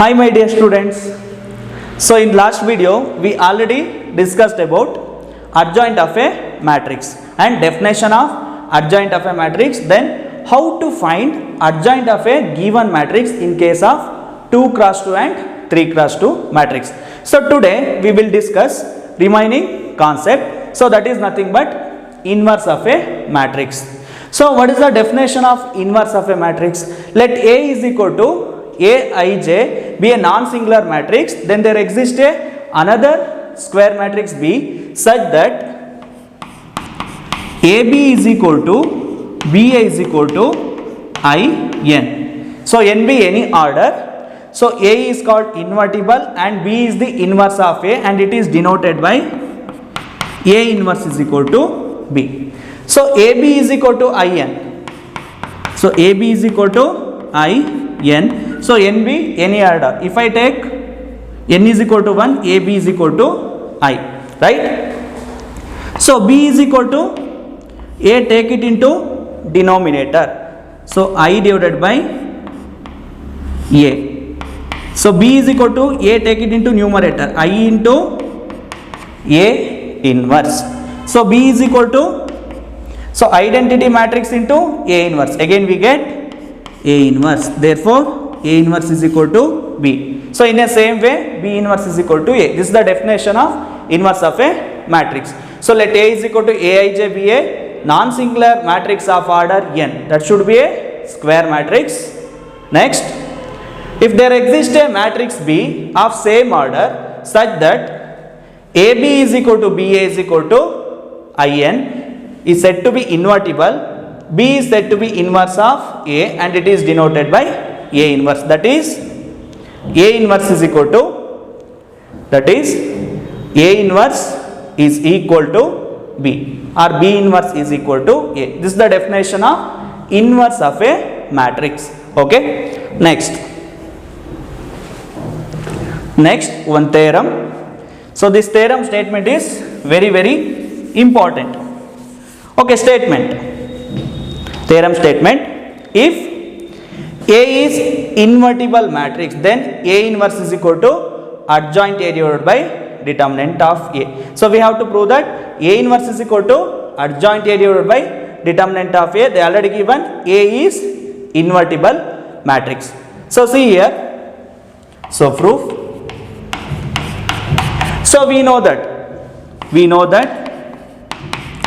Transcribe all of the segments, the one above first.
Hi my dear students. So in last video we already discussed about adjoint of a matrix and definition of adjoint of a matrix, then how to find adjoint of a given matrix in case of 2 cross 2 and 3 cross 2 matrix. So today we will discuss remaining concept. So that is nothing but inverse of a matrix. So what is the definition of inverse of a matrix? Let A is equal to Aij be a non-singular matrix, then there exists another square matrix B such that AB is equal to BA is equal to IN. So NB any order. So A is called invertible and B is the inverse of A and it is denoted by A inverse is equal to B. So AB is equal to IN. So AB is equal to IN. So NB any order. If I take N is equal to 1, AB is equal to I, right? So B is equal to A, take it into denominator. So I divided by A. So B is equal to A, take it into numerator. I into A inverse. So B is equal to, so identity matrix into A inverse. Again we get A inverse. Therefore A inverse is equal to B. So in the same way B inverse is equal to A. This is the definition of inverse of a matrix. So let A is equal to Aij be a non-singular matrix of order n. That should be a square matrix. Next, if there exists a matrix B of same order such that AB is equal to BA is equal to IN is said to be invertible, B is said to be inverse of A and it is denoted by A inverse. That is A inverse is equal to, that is A inverse is equal to B or B inverse is equal to A. This is the definition of inverse of a matrix. Okay. Next one theorem. So this theorem statement is very important. Okay, theorem statement, if A is invertible matrix, then A inverse is equal to adjoint A divided by determinant of A. So we have to prove that A inverse is equal to adjoint A divided by determinant of A. They already given A is invertible matrix. So see here, so proof. So we know that,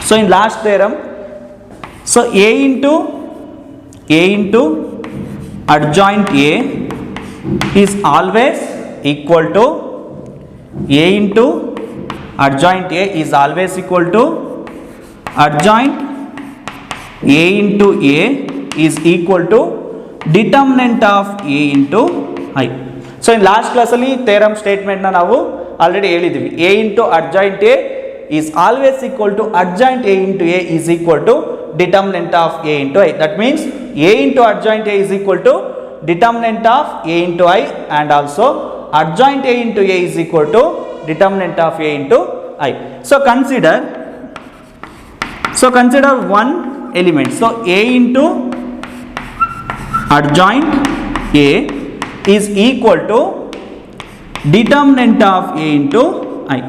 so in last theorem, so A into adjoint A is always equal to A into adjoint A is always equal to adjoint A into A is equal to determinant of A into I. So in last class ಅಲ್ಲಿ theorem statement na ನಾವು already ಹೇಳಿದ್ವಿ. A into adjoint A is always equal to adjoint A into A is equal to determinant of A into I. That means A into adjoint A is equal to determinant of A into I and also adjoint A into A is equal to determinant of A into I. So consider one element. So A into adjoint A is equal to determinant of A into I.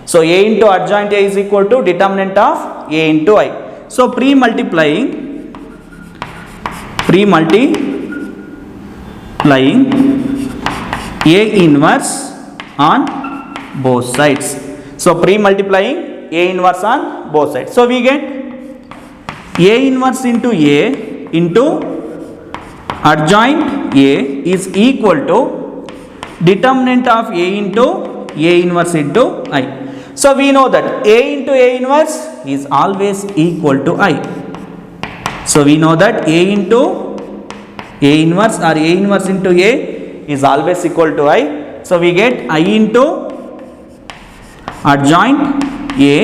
So A into adjoint A is equal to determinant of A into I. So pre-multiplying A inverse on both sides. So pre-multiplying A inverse on both sides. So we get A inverse into A into adjoint A is equal to determinant of A into A inverse into I. So we know that A into A inverse is always equal to I. So we know that A into A inverse or A inverse into A is always equal to I. So we get I into adjoint A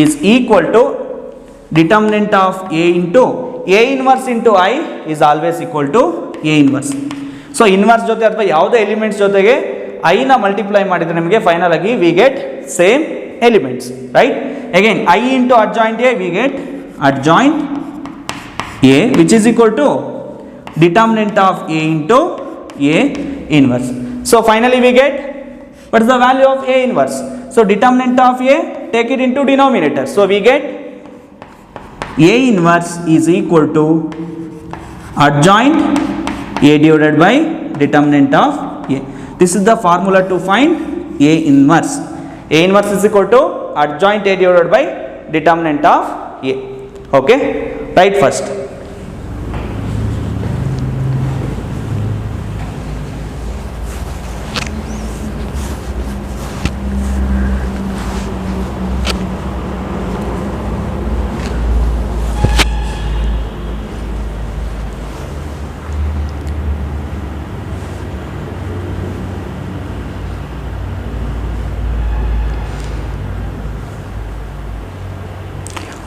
is equal to determinant of A into A inverse into I is always equal to A inverse. So inverse ಜೊತೆ ಅಥವಾ ಯಾವುದೇ elements ಜೊತೆಗೆ I ನ multiply ಮಾಡಿದ್ರೆ ನಮಗೆ final ಆಗಿ we get same elements, right? Again I into adjoint A we get adjoint A which is equal to determinant of A into A inverse. So finally we get, what is the value of A inverse? So determinant of A, take it into denominator. So we get A inverse is equal to adjoint A divided by determinant of A. This is the formula to find A inverse. A inverse is equal to adjoint A divided by determinant of A. Okay, write first.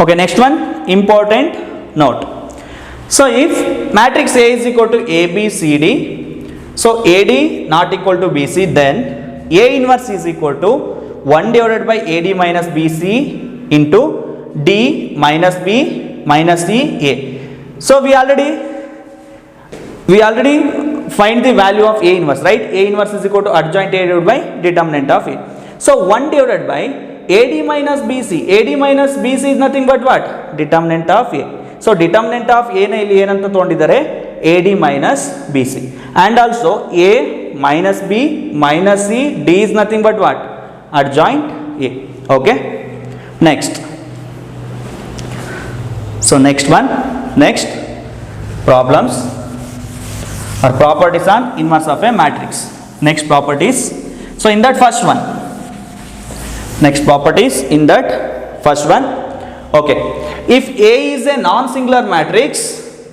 Okay, next one, important note. So if matrix A is equal to A, B, C, D, so AD not equal to BC, then A inverse is equal to 1 divided by AD minus BC into D minus B minus C A. So we already find the value of A inverse, right? A inverse is equal to adjoint A divided by determinant of A. So 1 divided by AD minus BC. AD minus BC is nothing but what? Determinant of A. So determinant of A na illi enanta tondidare AD minus BC. And also A minus B minus C, D is nothing but what? Adjoint A. Okay. Next. So next one. Next problems or properties on inverse of a matrix. Next properties. So in that first one. Next properties in that first one. Okay, if A is a non-singular matrix,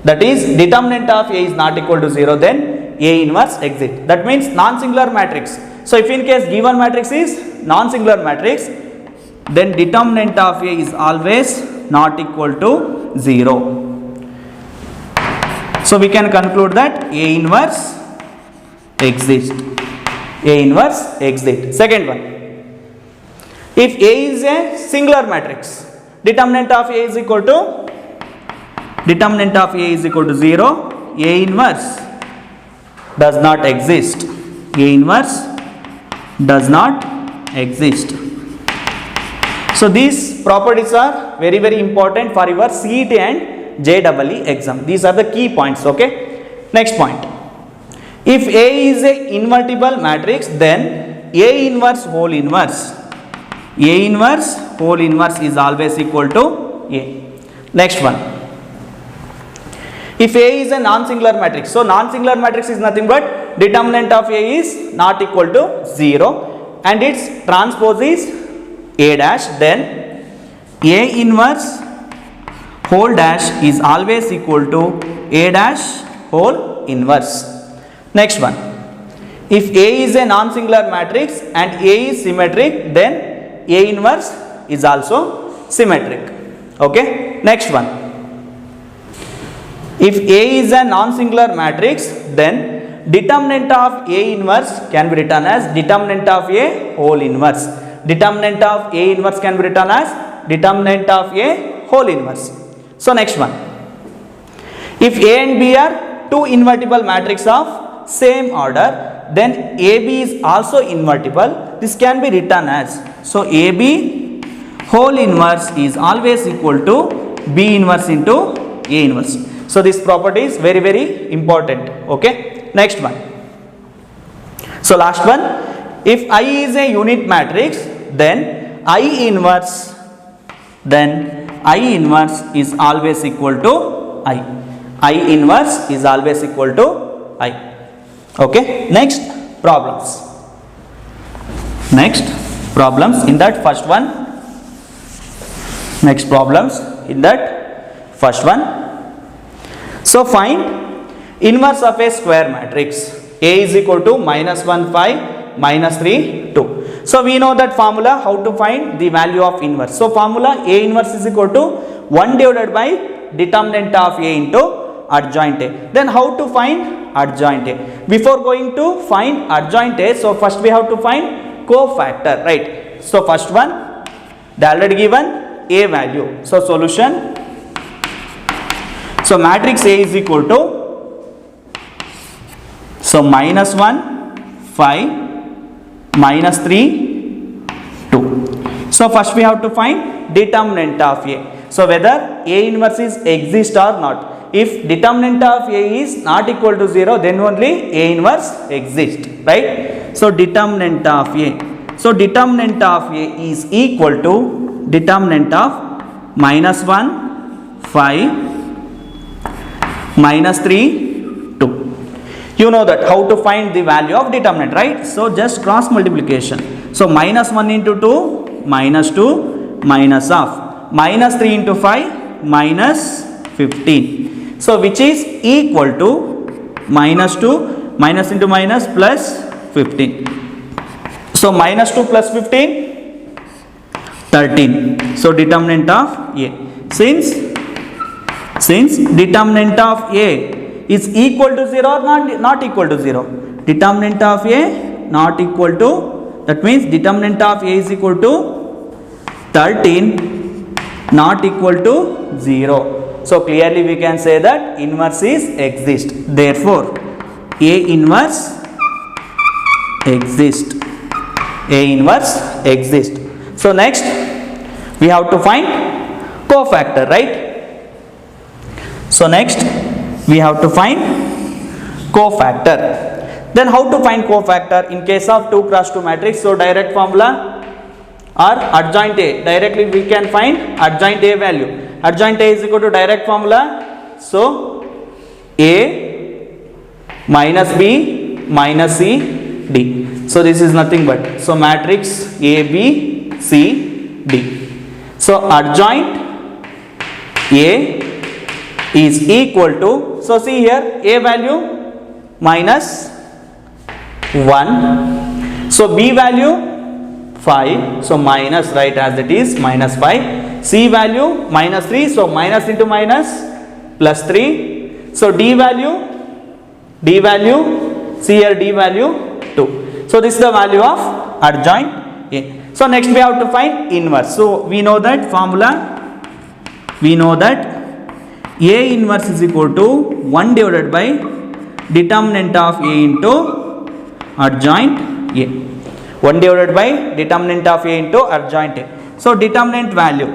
that is determinant of A is not equal to 0, then A inverse exists. That means non-singular matrix. So if in case given matrix is non-singular matrix, then determinant of A is always not equal to 0. So we can conclude that A inverse exists. A inverse exists. Second one. If A is a singular matrix, determinant of A is equal to 0, A inverse does not exist. A inverse does not exist. So these properties are very very important for your CET and JEE exam. These are the key points. Okay. Next point. If A is a invertible matrix, then A inverse whole inverse. A inverse whole inverse is always equal to A. Next one. If A is a non-singular matrix, so non-singular matrix is nothing but determinant of A is not equal to 0 and its transpose is A dash, then A inverse whole dash is always equal to A dash whole inverse. Next one. If A is a non-singular matrix and A is symmetric, then A inverse is also symmetric. Okay. Next one. If A is a non-singular matrix, then determinant of A inverse can be written as determinant of A whole inverse. Determinant of A inverse can be written as determinant of A whole inverse. So next one. If A and B are two invertible matrices of same order, then AB is also invertible. This can be written as, so AB whole inverse is always equal to B inverse into A inverse. So this property is very very important. Okay. Next one. So last one. If I is a unit matrix, then I inverse is always equal to I. I inverse is always equal to I. Okay. Next problems. Next problems in that first one. Next problems in that first one. So find inverse of a square matrix. A is equal to -1 5 -3 2. So we know that formula, how to find the value of inverse. So formula A inverse is equal to 1 divided by determinant of A into adjoint A. Then how to find adjoint A? Before going to find adjoint A, so first we have to find cofactor, right? So first one, they already given A value. So solution. So matrix A is equal to, so -1 5 minus 3 2. So first we have to find determinant of A. So whether A inverse is exist or not. If determinant of A is not equal to 0, then only A inverse exists, right? So determinant of A. So determinant of A is equal to determinant of minus 1 5 minus 3 2. You know that how to find the value of determinant, right? So just cross multiplication. So minus 1 into 2 minus 2 minus of minus 3 into 5 minus 15. So which is equal to minus 2 minus into minus plus 15. So minus 2 plus 15 13. So determinant of A. Since determinant of A is equal to 0 or not equal to 0. Determinant of A not equal to, that means determinant of A is equal to 13 not equal to 0. So clearly we can say that inverse is exist. Therefore A inverse exist. A inverse exist. So next we have to find cofactor, right? So next we have to find cofactor. Then how to find cofactor in case of 2 cross 2 matrix? So direct formula or adjoint A. Directly we can find adjoint A value. Adjoint A is equal to direct formula. So A minus B minus C D. So this is nothing but, so matrix A B C D. So adjoint A is equal to, so see here A value minus 1, so B value 5, so minus, right, as it is minus 5, C value minus 3, so minus into minus plus 3, so D value, see here D value 2. So this is the value of adjoint A. So next we have to find inverse. So we know that formula, we know that A inverse is equal to 1 divided by determinant of A into adjoint A. 1 divided by determinant of A into adjoint A. So determinant value.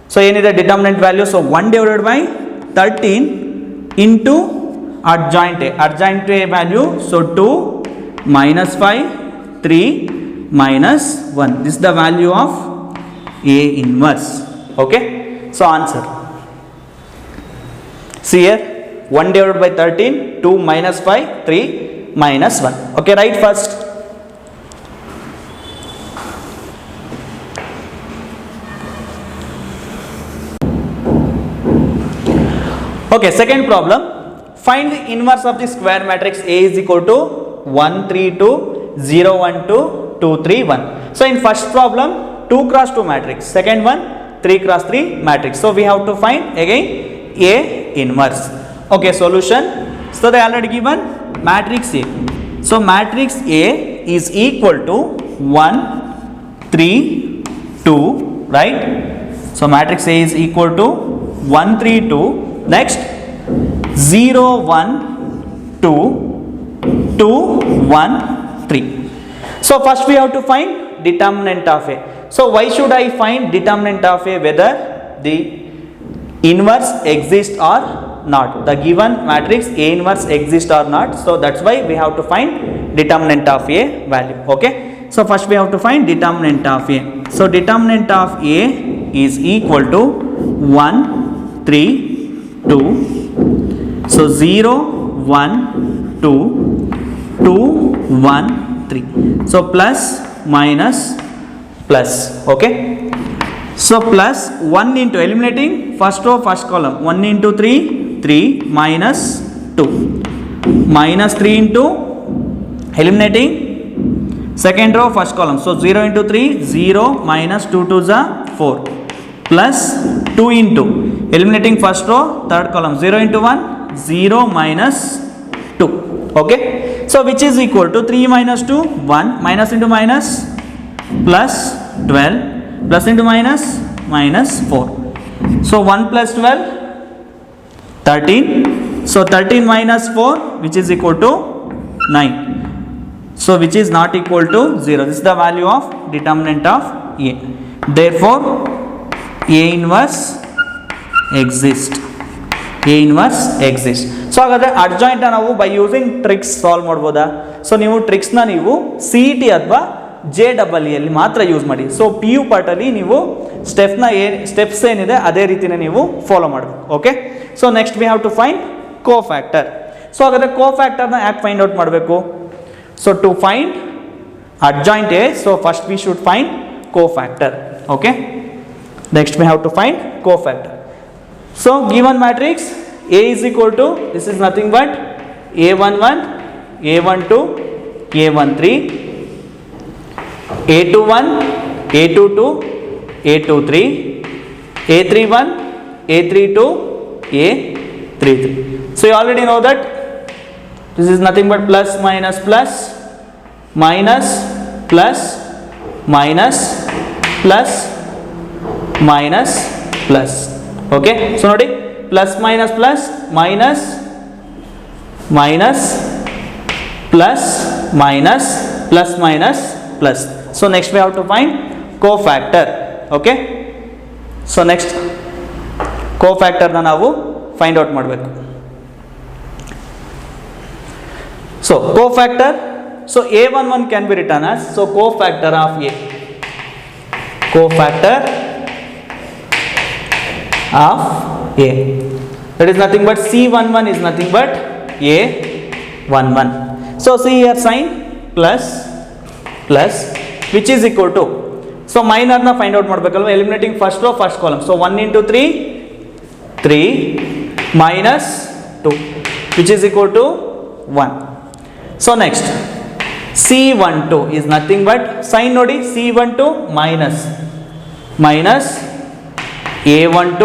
So any the determinant value. So 1 divided by 13 into adjoint A. Adjoint A value. So 2 minus 5 3 minus 1. This is the value of A inverse. Okay. So answer. See here 1 divided by 13, 2 minus 5, 3 minus 1. Okay, write first. Okay, second problem. Find the inverse of the square matrix A is equal to 1 3 2 0 1 2 2 3 1. So in first problem 2 cross 2 matrix, second one 3 cross 3 matrix. So we have to find again A inverse. Okay, solution. So they already given matrix A. So matrix A is equal to 1 3 2, right? So matrix A is equal to 1 3 2. Next 0 1 2 2 1 3. So first we have to find determinant of A. So why should I find determinant of A, whether the inverse exists or not? The given matrix A inverse exists or not. So that's why we have to find determinant of A value. Okay. So first we have to find determinant of A. So determinant of A is equal to 1 3 2. So 0 1 2 2 1 3. So plus minus plus. Okay. So plus 1 into eliminating first row first column, 1 into 3 3 minus 2 minus 3 into eliminating second row first column, so 0 into 3 0 minus 2 to the 4 plus 2 into eliminating first row third column, 0 into 1 0 minus 2. Okay, so which is equal to 3 minus 2 1 minus into minus plus 12 plus into minus minus 4. So 1 plus 12 13. So 13 minus 4, which is equal to 9. So which is not equal to 0. This is the value of determinant of A. Therefore A inverse exists. A inverse exists. So ಹಾಗಾದರೆ adjoint ನಾವು by using tricks solve ಮಾಡ್ಬೋದಾ? So ನೀವು ಟ್ರಿಕ್ಸ್ನ ನೀವು C E T ಅಥವಾ JEE ಮಾತ್ರ use ಮಾಡಿ. So P U ಪಾರ್ಟಲ್ಲಿ ನೀವು ಸ್ಟೆಪ್ಸ್ ಏನಿದೆ ಅದೇ ರೀತಿನೇ ನೀವು ಫಾಲೋ ಮಾಡಬೇಕು. Okay, so next we have to find cofactor. So ಹಾಗಾದರೆ ಕೋಫ್ಯಾಕ್ಟರ್ನ ಯಾಕೆ ಫೈಂಡ್ ಔಟ್ ಮಾಡಬೇಕು? So to find adjoint A, so first we should find cofactor. Okay, next we have to find cofactor. So given matrix A is equal to, this is nothing but A11, A12, A13, A21, A22, A23, A31, A32, A33. So you already know that this is nothing but plus minus plus minus plus minus plus minus plus. Okay, so nodi plus minus plus minus minus plus minus plus minus plus. So next we have to find cofactor. Okay, so next cofactor na ನಾವು find out ಮಾಡಬೇಕು. So cofactor, so A11 can be written as, so cofactor of A, cofactor of A, that is nothing but C11 is nothing but A11. So see here sign plus plus which is equal to, so minor na find out ಮಾಡಬೇಕಲ್ವಾ, eliminating first row first column. So 1 into 3 3 minus 2 which is equal to 1. So next C12 is nothing but sign nodi, C12 minus minus A12,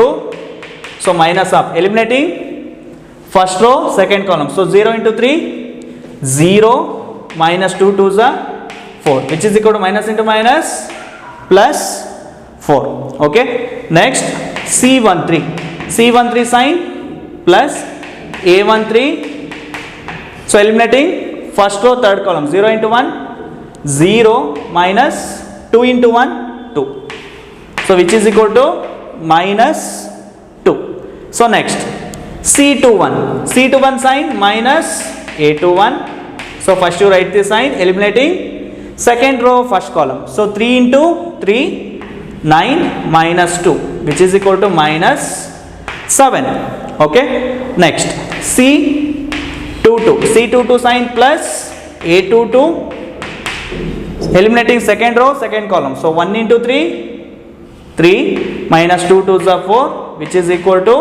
so minus of eliminating first row second column. So 0 into 3 0 minus 2 2s are 4 which is equal to minus into minus plus 4. Okay, next C13 sign plus A13, so eliminating first row third column, 0 into 1 0 minus 2 into 1 2, so which is equal to minus 2. So next C21 sign minus A21, so first you write this sign, eliminating second row first column, so 3 into 3 9 minus 2 which is equal to minus 7. Okay, next C22 sign plus A22, eliminating second row second column, so 1 into 3 3 minus 2 2s are 4 which is equal to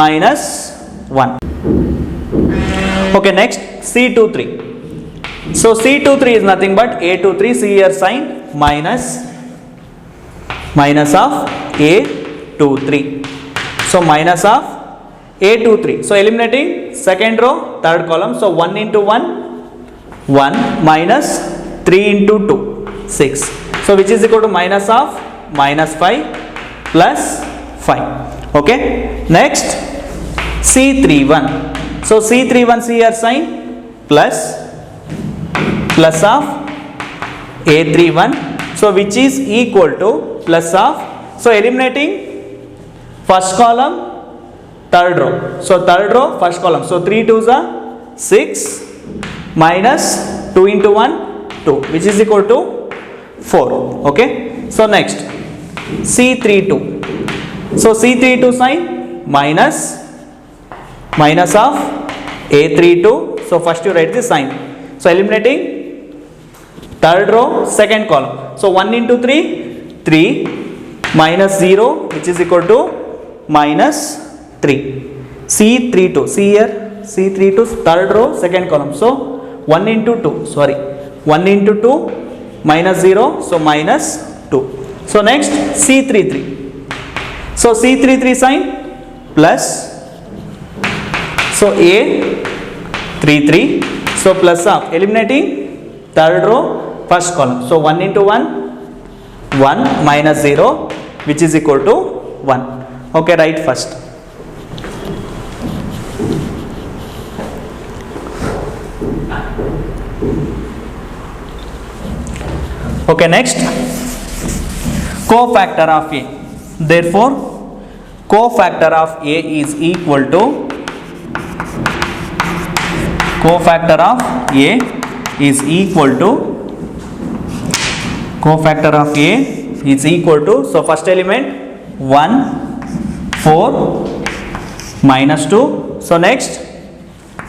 minus 1. Okay, next C23, so C23 is nothing but A23, see here sign minus minus of A23, so minus of A23, so eliminating second row third column, so 1 into 1 1 minus 3 into 2 6, so which is equal to minus of minus 5 plus 5. Okay, next C31, so C31 see here sign plus plus of A31, so which is equal to plus of, so eliminating first column third row, so third row first column, so 3 2s are 6 minus 2 into 1 2 which is equal to 4. Okay, so next C32, so C32 sign minus minus of A32, so first you write this sign, so eliminating third row second column, so 1 into 3 3 minus 0 which is equal to minus 3. C32, see here C32 third row second column, so 1 into 2 sorry 1 into 2 minus 0, so minus 2. So next C33, so C33 sign plus, so A33, so plus of eliminating third row first column, so 1 into 1 1 minus 0 which is equal to 1. Okay, write first. Okay, next, cofactor of A. Therefore, cofactor of A is equal to cofactor of A is equal to cofactor of A is equal to, so first element 1 4 minus 2, so next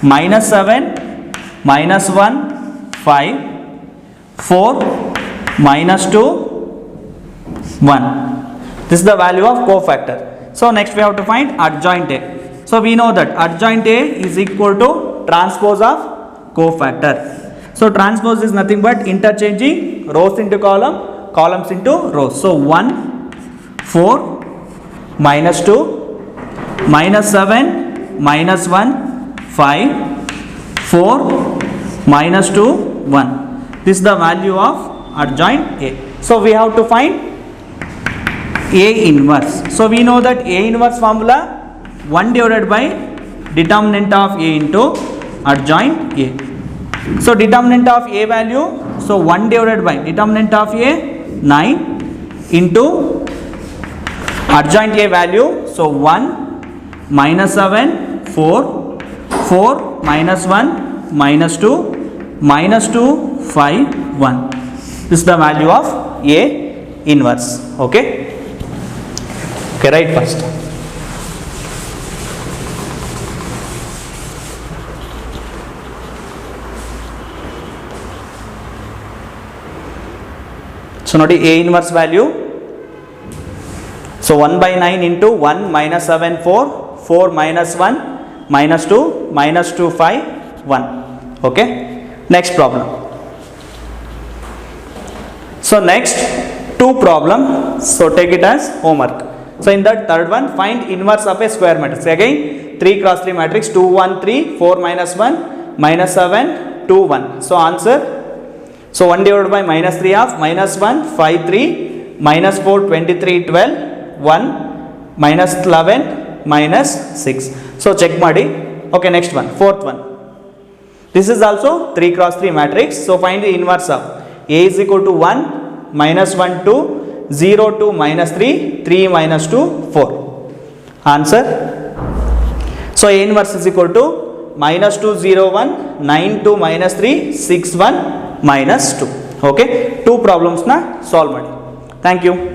minus 7 minus 1 5 4 minus 2 1. This is the value of cofactor. So next we have to find adjoint A. So we know that adjoint A is equal to transpose of cofactor. So transpose is nothing but interchanging rows into column, columns into rows. So 1 4 minus 2 minus 7 minus 1 5 4 minus 2 1. This is the value of adjoint A. So we have to find A inverse. So we know that A inverse formula 1 divided by determinant of A into adjoint A. So determinant of A value, so 1 divided by determinant of A 9 into adjoint A value, so 1 minus 7 4 4 minus 1 minus 2 minus 2 5 1. This is the value of A inverse. Okay, write first. So now the A inverse value, so 1 by 9 into 1 minus 7 4 4 minus 1 minus 2 minus 2 5 1. Okay, next problem. So next two problem, so take it as homework. So in that third one, find inverse of a square matrix. Again 3 cross 3 matrix, 2 1 3 4 minus 1 minus 7 2 1. So answer, so 1 divided by minus 3 of minus 1 5 3 minus 4 23 12 1 minus 11 minus 6. So check madi. Okay, next one, fourth one. This is also 3 cross 3 matrix. So find the inverse of A is equal to 1 minus 1 2 0 2 minus 3 3 minus 2 4. Answer, so A inverse is equal to minus 2 0 1 9 2 minus 3 6 1 minus 2. Okay, two problems na solve madi. Thank you.